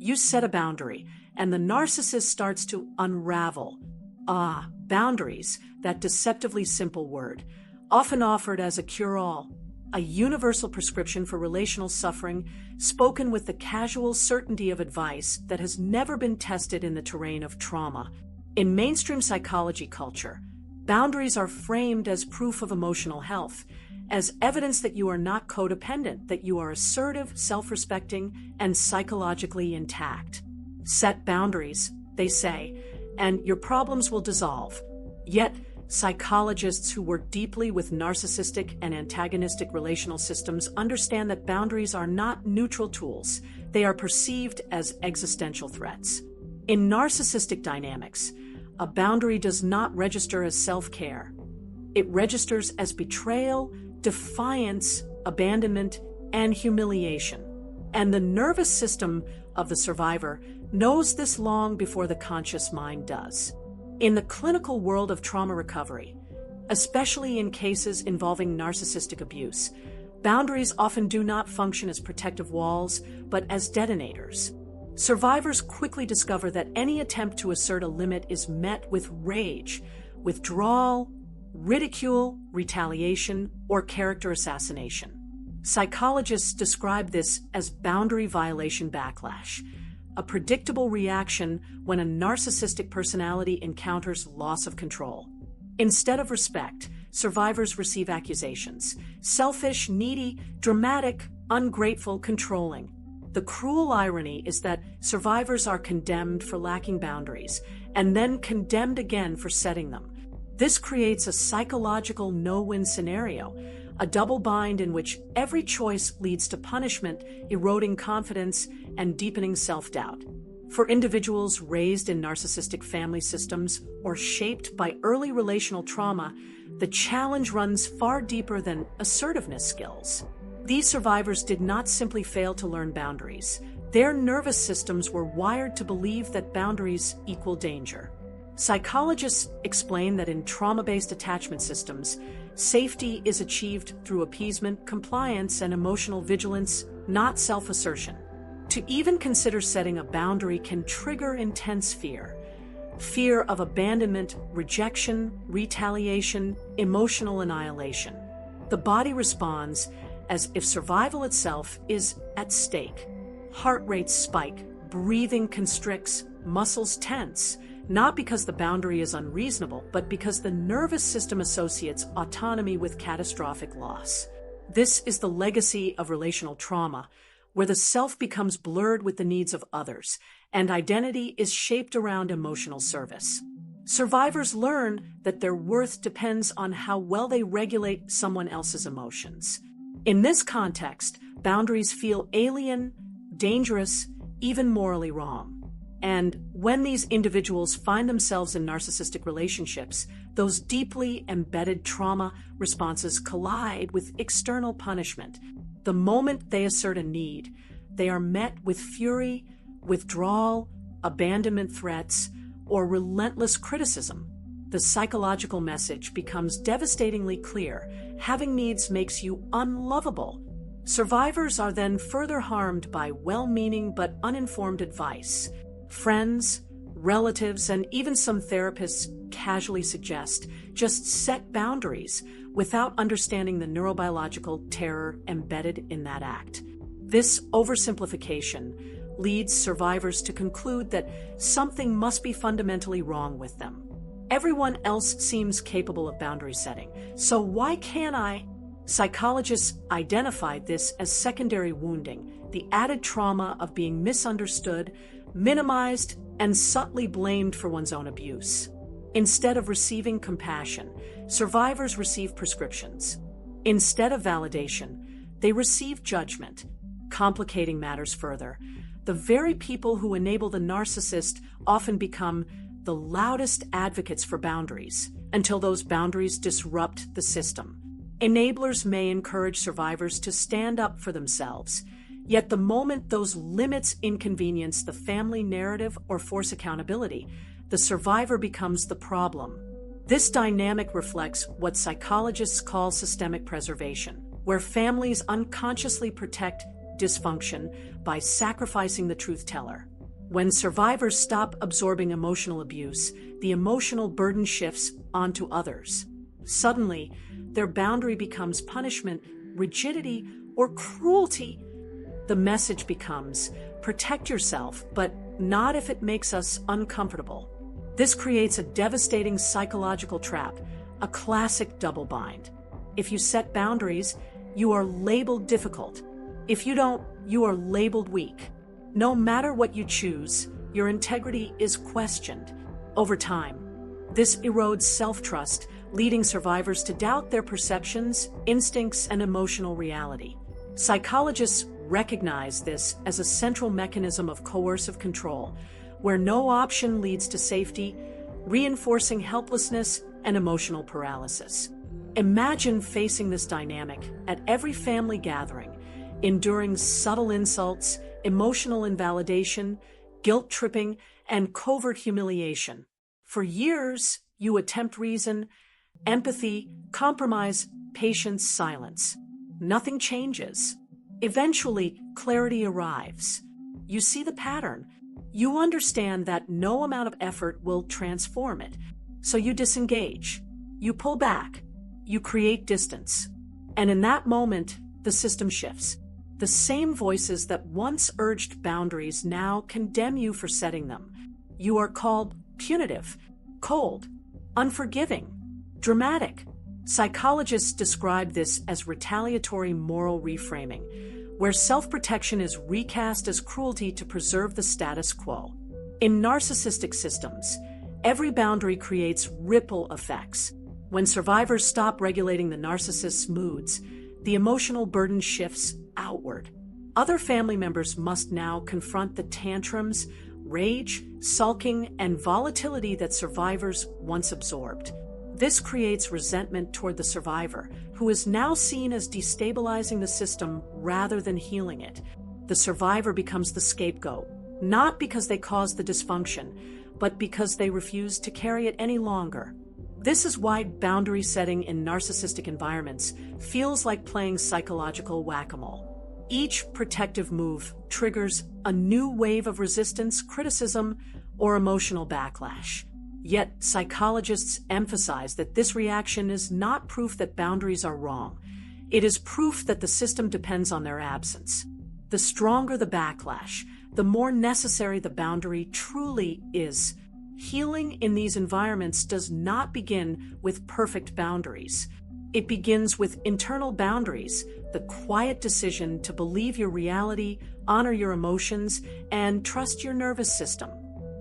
You set a boundary, and the narcissist starts to unravel. Boundaries, that deceptively simple word, often offered as a cure-all, a universal prescription for relational suffering, spoken with the casual certainty of advice that has never been tested in the terrain of trauma. In mainstream psychology culture, boundaries are framed as proof of emotional health, as evidence that you are not codependent, that you are assertive, self-respecting, and psychologically intact. Set boundaries, they say, and your problems will dissolve. Yet, psychologists who work deeply with narcissistic and antagonistic relational systems understand that boundaries are not neutral tools. They are perceived as existential threats. In narcissistic dynamics, a boundary does not register as self-care. It registers as betrayal, defiance, abandonment, and humiliation. And the nervous system of the survivor knows this long before the conscious mind does. In the clinical world of trauma recovery, especially in cases involving narcissistic abuse, boundaries often do not function as protective walls, but as detonators. Survivors quickly discover that any attempt to assert a limit is met with rage, withdrawal, ridicule, retaliation, or character assassination. Psychologists describe this as boundary violation backlash, a predictable reaction when a narcissistic personality encounters loss of control. Instead of respect, survivors receive accusations: selfish, needy, dramatic, ungrateful, controlling. The cruel irony is that survivors are condemned for lacking boundaries, and then condemned again for setting them. This creates a psychological no-win scenario, a double bind in which every choice leads to punishment, eroding confidence, and deepening self-doubt. For individuals raised in narcissistic family systems or shaped by early relational trauma, the challenge runs far deeper than assertiveness skills. These survivors did not simply fail to learn boundaries. Their nervous systems were wired to believe that boundaries equal danger. Psychologists explain that in trauma-based attachment systems, safety is achieved through appeasement, compliance, and emotional vigilance, not self-assertion. To even consider setting a boundary can trigger intense fear. Fear of abandonment, rejection, retaliation, emotional annihilation. The body responds as if survival itself is at stake. Heart rates spike, breathing constricts, muscles tense, not because the boundary is unreasonable, but because the nervous system associates autonomy with catastrophic loss. This is the legacy of relational trauma, where the self becomes blurred with the needs of others, and identity is shaped around emotional service. Survivors learn that their worth depends on how well they regulate someone else's emotions. In this context, boundaries feel alien, dangerous, even morally wrong. And when these individuals find themselves in narcissistic relationships, those deeply embedded trauma responses collide with external punishment. The moment they assert a need, they are met with fury, withdrawal, abandonment threats, or relentless criticism. The psychological message becomes devastatingly clear: having needs makes you unlovable. Survivors are then further harmed by well-meaning but uninformed advice. Friends, relatives, and even some therapists casually suggest just set boundaries without understanding the neurobiological terror embedded in that act. This oversimplification leads survivors to conclude that something must be fundamentally wrong with them. Everyone else seems capable of boundary setting, so why can't I? Psychologists identified this as secondary wounding, the added trauma of being misunderstood, minimized, and subtly blamed for one's own abuse. Instead of receiving compassion, survivors receive prescriptions. Instead of validation, they receive judgment. Complicating matters further, the very people who enable the narcissist often become the loudest advocates for boundaries until those boundaries disrupt the system. Enablers may encourage survivors to stand up for themselves, yet the moment those limits inconvenience the family narrative or force accountability, the survivor becomes the problem. This dynamic reflects what psychologists call systemic preservation, where families unconsciously protect dysfunction by sacrificing the truth teller. When survivors stop absorbing emotional abuse, the emotional burden shifts onto others. Suddenly, their boundary becomes punishment, rigidity, or cruelty. The message becomes, protect yourself, but not if it makes us uncomfortable. This creates a devastating psychological trap, a classic double bind. If you set boundaries, you are labeled difficult. If you don't, you are labeled weak. No matter what you choose, your integrity is questioned. Over time, this erodes self-trust, leading survivors to doubt their perceptions, instincts, and emotional reality. Psychologists recognize this as a central mechanism of coercive control, where no option leads to safety, reinforcing helplessness and emotional paralysis. Imagine facing this dynamic at every family gathering, enduring subtle insults, emotional invalidation, guilt-tripping, and covert humiliation. For years, you attempt reason, empathy, compromise, patience, silence. Nothing changes. Eventually, clarity arrives. You see the pattern. You understand that no amount of effort will transform it. So you disengage. You pull back. You create distance. And in that moment, the system shifts. The same voices that once urged boundaries now condemn you for setting them. You are called punitive, cold, unforgiving, dramatic. Psychologists describe this as retaliatory moral reframing, where self-protection is recast as cruelty to preserve the status quo. In narcissistic systems, every boundary creates ripple effects. When survivors stop regulating the narcissist's moods, the emotional burden shifts outward. Other family members must now confront the tantrums, rage, sulking, and volatility that survivors once absorbed. This creates resentment toward the survivor, who is now seen as destabilizing the system rather than healing it. The survivor becomes the scapegoat, not because they caused the dysfunction, but because they refuse to carry it any longer. This is why boundary setting in narcissistic environments feels like playing psychological whack-a-mole. Each protective move triggers a new wave of resistance, criticism, or emotional backlash. Yet, psychologists emphasize that this reaction is not proof that boundaries are wrong. It is proof that the system depends on their absence. The stronger the backlash, the more necessary the boundary truly is. Healing in these environments does not begin with perfect boundaries. It begins with internal boundaries, the quiet decision to believe your reality, honor your emotions, and trust your nervous system.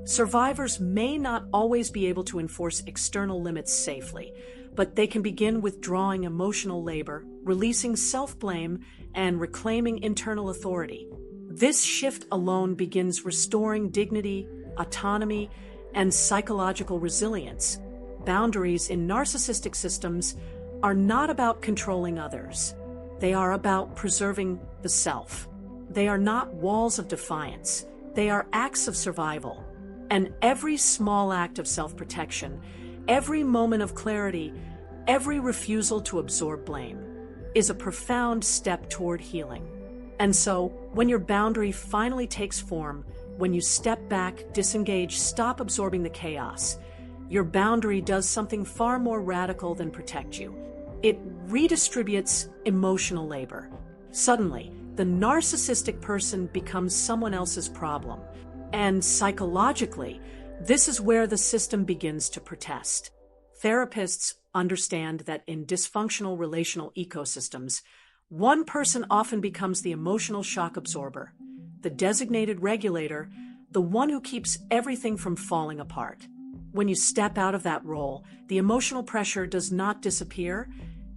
Survivors may not always be able to enforce external limits safely, but they can begin withdrawing emotional labor, releasing self-blame, and reclaiming internal authority. This shift alone begins restoring dignity, autonomy, and psychological resilience. Boundaries in narcissistic systems are not about controlling others. They are about preserving the self. They are not walls of defiance. They are acts of survival. And every small act of self-protection, every moment of clarity, every refusal to absorb blame, is a profound step toward healing. And so, when your boundary finally takes form, when you step back, disengage, stop absorbing the chaos, your boundary does something far more radical than protect you. It redistributes emotional labor. Suddenly, the narcissistic person becomes someone else's problem. And psychologically, this is where the system begins to protest. Therapists understand that in dysfunctional relational ecosystems, one person often becomes the emotional shock absorber, the designated regulator, the one who keeps everything from falling apart. When you step out of that role, the emotional pressure does not disappear,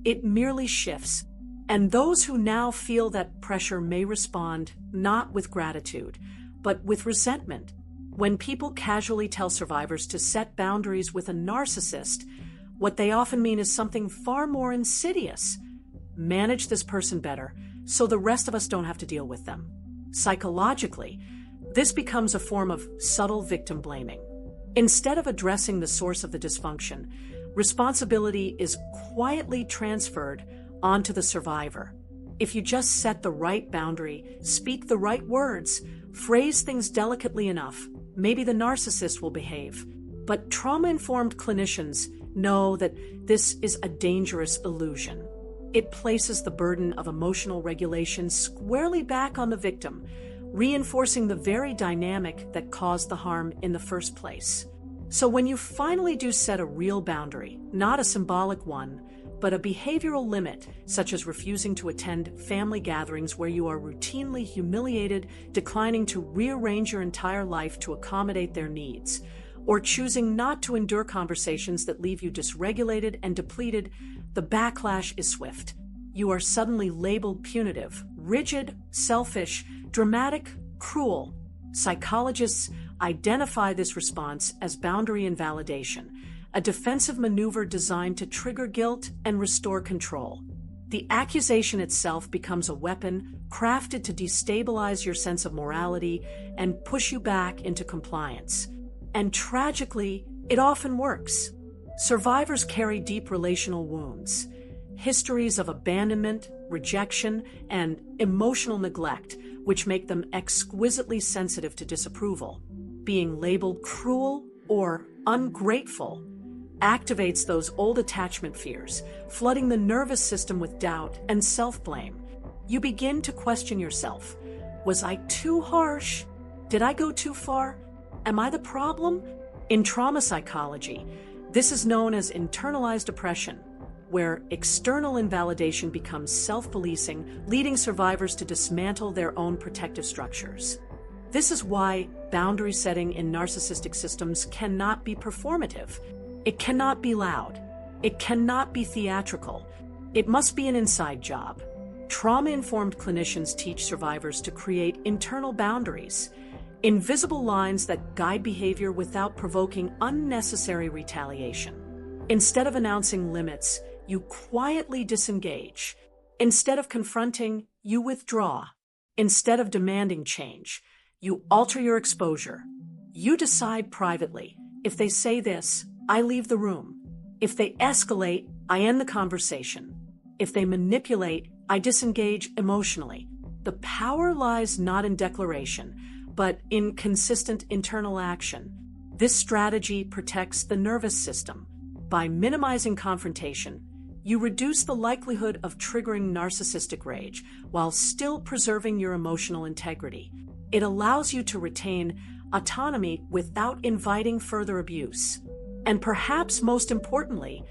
it merely shifts. And those who now feel that pressure may respond not with gratitude, but with resentment. When people casually tell survivors to set boundaries with a narcissist, what they often mean is something far more insidious. Manage this person better, so the rest of us don't have to deal with them. Psychologically, this becomes a form of subtle victim blaming. Instead of addressing the source of the dysfunction, responsibility is quietly transferred onto the survivor. If you just set the right boundary, speak the right words, Phrase things delicately enough, maybe the narcissist will behave. But trauma-informed clinicians know that this is a dangerous illusion. It places the burden of emotional regulation squarely back on the victim, reinforcing the very dynamic that caused the harm in the first place. So when you finally do set a real boundary, not a symbolic one, but a behavioral limit, such as refusing to attend family gatherings where you are routinely humiliated, declining to rearrange your entire life to accommodate their needs, or choosing not to endure conversations that leave you dysregulated and depleted, the backlash is swift. You are suddenly labeled punitive, rigid, selfish, dramatic, cruel. Psychologists identify this response as boundary invalidation, a defensive maneuver designed to trigger guilt and restore control. The accusation itself becomes a weapon crafted to destabilize your sense of morality and push you back into compliance. And tragically, it often works. Survivors carry deep relational wounds, histories of abandonment, rejection, and emotional neglect, which make them exquisitely sensitive to disapproval. Being labeled cruel or ungrateful activates those old attachment fears, flooding the nervous system with doubt and self-blame. You begin to question yourself. Was I too harsh? Did I go too far? Am I the problem? In trauma psychology, this is known as internalized oppression, where external invalidation becomes self-policing, leading survivors to dismantle their own protective structures. This is why boundary setting in narcissistic systems cannot be performative. It cannot be loud. It cannot be theatrical. It must be an inside job. Trauma-informed clinicians teach survivors to create internal boundaries, invisible lines that guide behavior without provoking unnecessary retaliation. Instead of announcing limits, you quietly disengage. Instead of confronting, you withdraw. Instead of demanding change, you alter your exposure. You decide privately. If they say this, I leave the room. If they escalate, I end the conversation. If they manipulate, I disengage emotionally. The power lies not in declaration, but in consistent internal action. This strategy protects the nervous system. By minimizing confrontation, you reduce the likelihood of triggering narcissistic rage while still preserving your emotional integrity. It allows you to retain autonomy without inviting further abuse. And perhaps most importantly,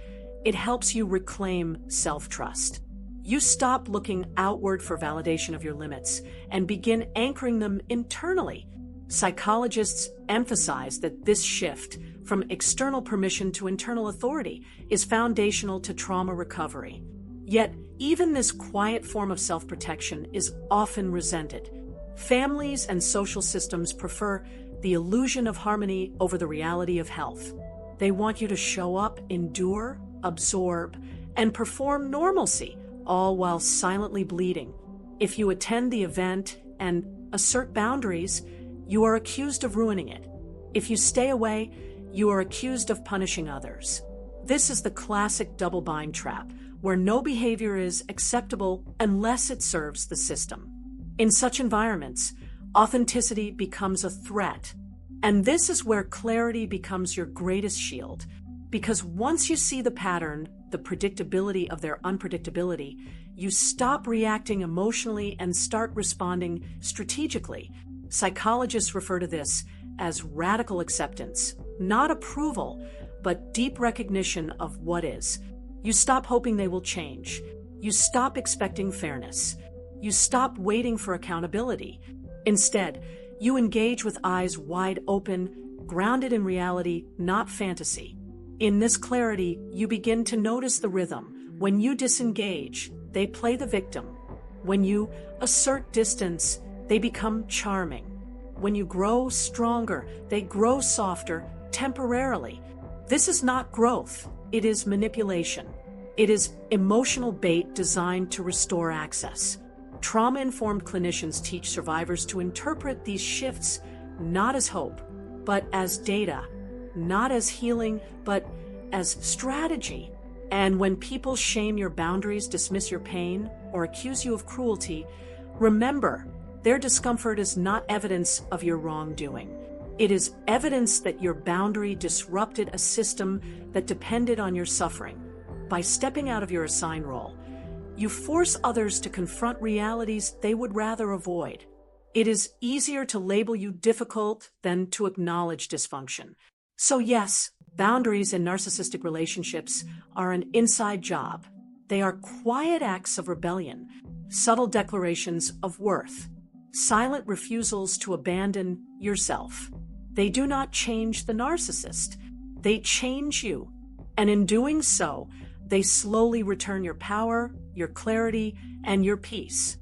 it helps you reclaim self-trust. You stop looking outward for validation of your limits and begin anchoring them internally. Psychologists emphasize that this shift from external permission to internal authority is foundational to trauma recovery. Yet, even this quiet form of self-protection is often resented. Families and social systems prefer the illusion of harmony over the reality of health. They want you to show up, endure, absorb, and perform normalcy, all while silently bleeding. If you attend the event and assert boundaries, you are accused of ruining it. If you stay away, you are accused of punishing others. This is the classic double-bind trap, where no behavior is acceptable unless it serves the system. In such environments, authenticity becomes a threat. And this is where clarity becomes your greatest shield. Because once you see the pattern, the predictability of their unpredictability, you stop reacting emotionally and start responding strategically. Psychologists refer to this as radical acceptance, not approval, but deep recognition of what is. You stop hoping they will change. You stop expecting fairness. You stop waiting for accountability. Instead, you engage with eyes wide open, grounded in reality, not fantasy. In this clarity, you begin to notice the rhythm. When you disengage, they play the victim. When you assert distance, they become charming. When you grow stronger, they grow softer temporarily. This is not growth. It is manipulation. It is emotional bait designed to restore access. Trauma-informed clinicians teach survivors to interpret these shifts not as hope, but as data, not as healing, but as strategy. And when people shame your boundaries, dismiss your pain, or accuse you of cruelty, remember, Their discomfort is not evidence of your wrongdoing. It is evidence that your boundary disrupted a system that depended on your suffering. By stepping out of your assigned role, you force others to confront realities they would rather avoid. It is easier to label you difficult than to acknowledge dysfunction. So yes, boundaries in narcissistic relationships are an inside job. They are quiet acts of rebellion, subtle declarations of worth, silent refusals to abandon yourself. They do not change the narcissist. They change you. And in doing so, they slowly return your power, your clarity, and your peace.